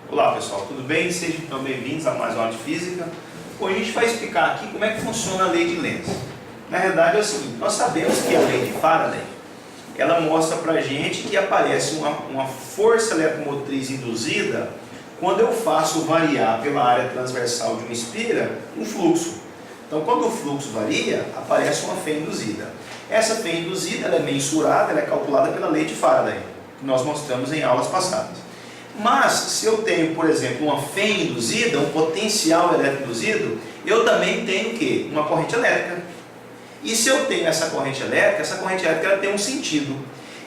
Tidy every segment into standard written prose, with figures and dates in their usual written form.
Olá pessoal, tudo bem? Sejam então bem-vindos a mais uma aula de física. Hoje a gente vai explicar aqui como é que funciona a lei de Lenz. Na verdade é o seguinte, nós sabemos que a lei de Faraday, ela mostra pra gente que aparece uma força eletromotriz induzida quando eu faço variar pela área transversal de uma espira um fluxo. Então quando o fluxo varia, aparece uma fé induzida. Essa fé induzida ela é mensurada, ela é calculada pela lei de Faraday, que nós mostramos em aulas passadas. Mas, se eu tenho, por exemplo, uma fé induzida, um potencial elétrico induzido, eu também tenho o quê? Uma corrente elétrica. E se eu tenho essa corrente elétrica ela tem um sentido.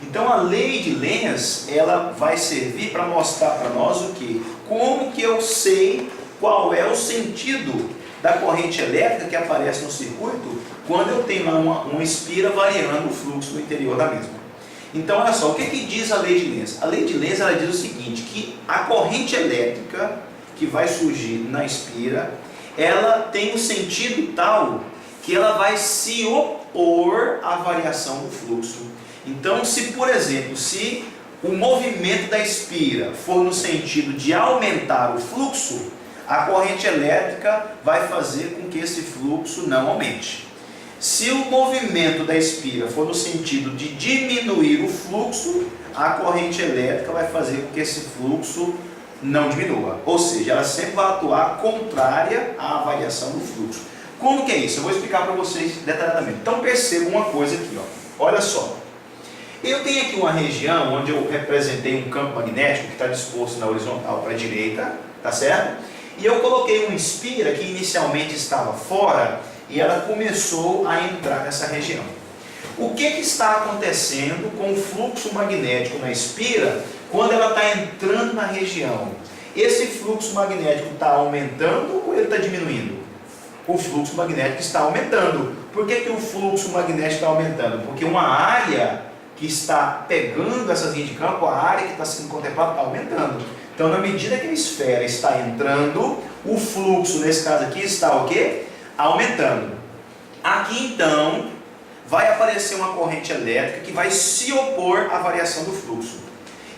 Então, a lei de Lenz, ela vai servir para mostrar para nós o quê? Como que eu sei qual é o sentido da corrente elétrica que aparece no circuito quando eu tenho lá uma espira variando o fluxo no interior da mesma. Então, olha só, o que diz a lei de Lenz? A lei de Lenz ela diz o seguinte, que a corrente elétrica que vai surgir na espira, ela tem um sentido tal que ela vai se opor à variação do fluxo. Então, se por exemplo, se o movimento da espira for no sentido de aumentar o fluxo, a corrente elétrica vai fazer com que esse fluxo não aumente. Se o movimento da espira for no sentido de diminuir o fluxo, a corrente elétrica vai fazer com que esse fluxo não diminua. Ou seja, ela sempre vai atuar contrária à variação do fluxo. Como que é isso? Eu vou explicar para vocês detalhadamente. Então perceba uma coisa aqui, ó. Olha só. Eu tenho aqui uma região onde eu representei um campo magnético que está disposto na horizontal para a direita, tá certo? E eu coloquei uma espira que inicialmente estava fora e ela começou a entrar nessa região. O que está acontecendo com o fluxo magnético na espira quando ela está entrando na região? Esse fluxo magnético está aumentando ou ele está diminuindo? O fluxo magnético está aumentando. Por que o fluxo magnético está aumentando? Porque uma área que está pegando essas linhas de campo, a área que está sendo contemplada está aumentando. Então, na medida que a esfera está entrando, o fluxo, nesse caso aqui, está o quê? Aumentando. Aqui então vai aparecer uma corrente elétrica que vai se opor à variação do fluxo.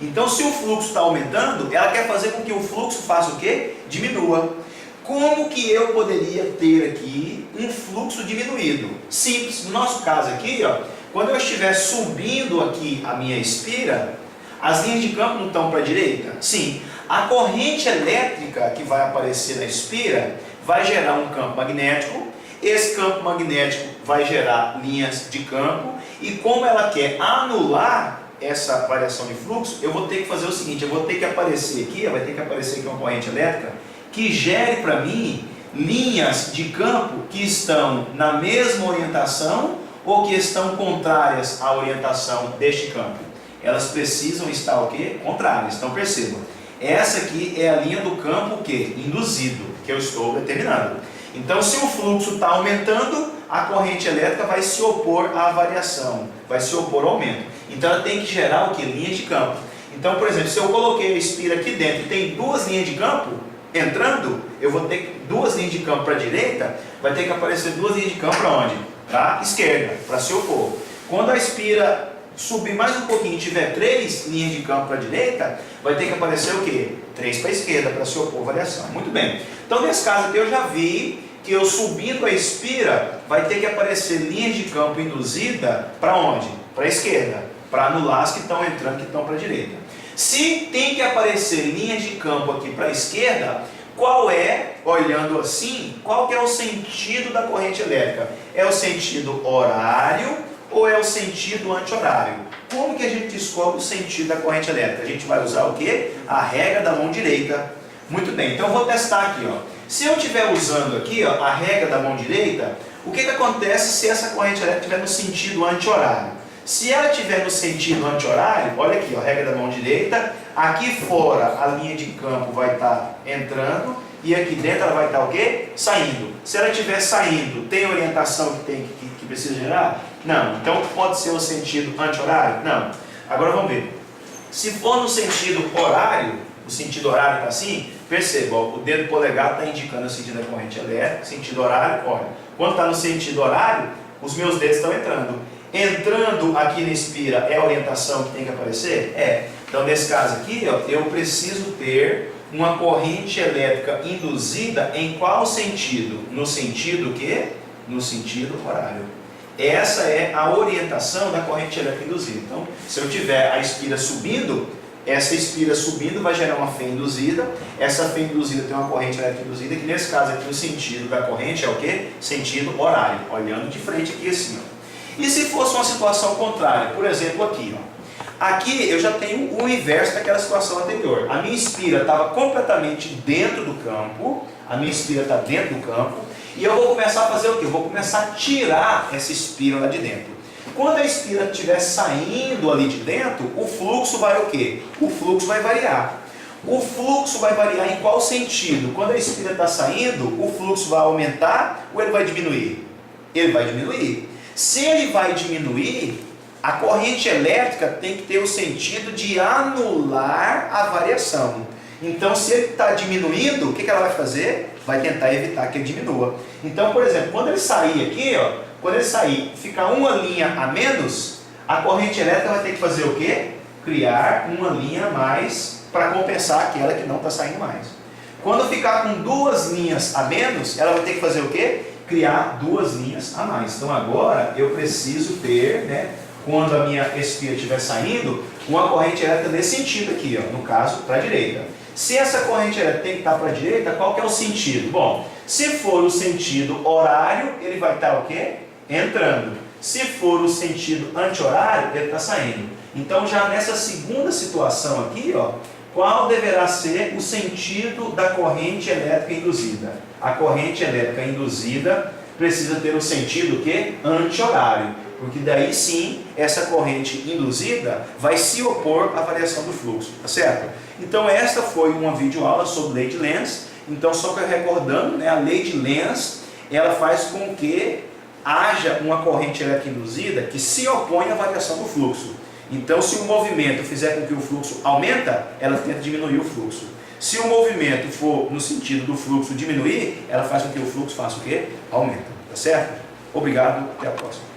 Então, se o fluxo está aumentando, ela quer fazer com que o fluxo faça o quê? Diminua. Como que eu poderia ter aqui um fluxo diminuído? Simples. No nosso caso aqui, ó, quando eu estiver subindo aqui a minha espira, as linhas de campo não estão para a direita? Sim. A corrente elétrica que vai aparecer na espira vai gerar um campo magnético, esse campo magnético vai gerar linhas de campo, e como ela quer anular essa variação de fluxo, eu vou ter que fazer o seguinte, eu vou ter que aparecer aqui, vai ter que aparecer aqui uma corrente elétrica, que gere para mim linhas de campo que estão na mesma orientação, ou que estão contrárias à orientação deste campo. Elas precisam estar o quê? Contrárias, então percebam. Essa aqui é a linha do campo o quê? Induzido, que eu estou determinando. Então, se o fluxo está aumentando, a corrente elétrica vai se opor à variação, vai se opor ao aumento. Então, ela tem que gerar o quê? Linhas de campo. Então, por exemplo, se eu coloquei a espira aqui dentro e tem duas linhas de campo entrando, eu vou ter duas linhas de campo para a direita, vai ter que aparecer duas linhas de campo para onde? Para a esquerda, para se opor. Quando a espira subir mais um pouquinho e tiver três linhas de campo para a direita, vai ter que aparecer o quê? Três para a esquerda, para se opor à variação. Muito bem. Então, nesse caso aqui, eu já vi que eu subindo a espira, vai ter que aparecer linhas de campo induzida para onde? Para a esquerda, para anular as que estão entrando, que estão para a direita. Se tem que aparecer linhas de campo aqui para a esquerda, qual é, olhando assim, qual que é o sentido da corrente elétrica? É o sentido horário ou é o sentido anti-horário? Como que a gente descobre o sentido da corrente elétrica? A gente vai usar o quê? A regra da mão direita. Muito bem, então eu vou testar aqui, ó. Se eu estiver usando aqui, ó, a regra da mão direita, o que acontece se essa corrente elétrica estiver no sentido anti-horário? Se ela estiver no sentido anti-horário, olha aqui, ó, a regra da mão direita, aqui fora a linha de campo vai estar entrando e aqui dentro ela vai estar o quê? Saindo. Se ela estiver saindo, tem orientação que precisa gerar? Não. Então pode ser o sentido anti-horário? Não. Agora vamos ver. Se for no sentido horário, o sentido horário está assim, perceba, ó, o dedo polegar está indicando o sentido da corrente elétrica, sentido horário, olha. Quando está no sentido horário, os meus dedos estão entrando. Entrando aqui na espira é a orientação que tem que aparecer? É. Então, nesse caso aqui, ó, eu preciso ter uma corrente elétrica induzida em qual sentido? No sentido quê? No sentido horário. Essa é a orientação da corrente elétrica induzida. Então, se eu tiver a espira subindo, essa espira subindo vai gerar uma fé induzida. Essa fé induzida tem uma corrente elétrica induzida, que nesse caso aqui o sentido da corrente é o quê? Sentido horário, olhando de frente aqui assim, ó. E se fosse uma situação contrária, por exemplo aqui, ó. Aqui eu já tenho o inverso daquela situação anterior. A minha espira estava completamente dentro do campo, a minha espira está dentro do campo, e eu vou começar a fazer o quê? Eu vou começar a tirar essa espira lá de dentro. Quando a espira estiver saindo ali de dentro, o fluxo vai o quê? O fluxo vai variar. O fluxo vai variar em qual sentido? Quando a espira está saindo, o fluxo vai aumentar ou ele vai diminuir? Ele vai diminuir. Se ele vai diminuir, a corrente elétrica tem que ter o sentido de anular a variação. Então, se ele está diminuindo, o que ela vai fazer? Vai tentar evitar que ele diminua. Então, por exemplo, quando ele sair aqui, ó, quando ele sair, ficar uma linha a menos, a corrente elétrica vai ter que fazer o quê? Criar uma linha a mais para compensar aquela que não está saindo mais. Quando ficar com duas linhas a menos, ela vai ter que fazer o quê? Criar duas linhas a mais. Então, agora eu preciso ter, né, quando a minha espira estiver saindo, uma corrente elétrica nesse sentido aqui, ó, no caso, para a direita. Se essa corrente elétrica tem que estar para a direita, qual que é o sentido? Bom, se for o sentido horário, ele vai estar o quê? Entrando. Se for o sentido anti-horário, ele está saindo. Então, já nessa segunda situação aqui, ó, qual deverá ser o sentido da corrente elétrica induzida? A corrente elétrica induzida precisa ter o sentido quê? Anti-horário. Porque daí sim, essa corrente induzida vai se opor à variação do fluxo, tá certo? Então esta foi uma videoaula sobre lei de Lenz. Então só que recordando, né, a lei de Lenz, ela faz com que haja uma corrente elétrica induzida que se opõe à variação do fluxo. Então se o movimento fizer com que o fluxo aumenta, ela tenta diminuir o fluxo. Se o movimento for no sentido do fluxo diminuir, ela faz com que o fluxo faça o quê? Aumenta, tá certo? Obrigado, até a próxima.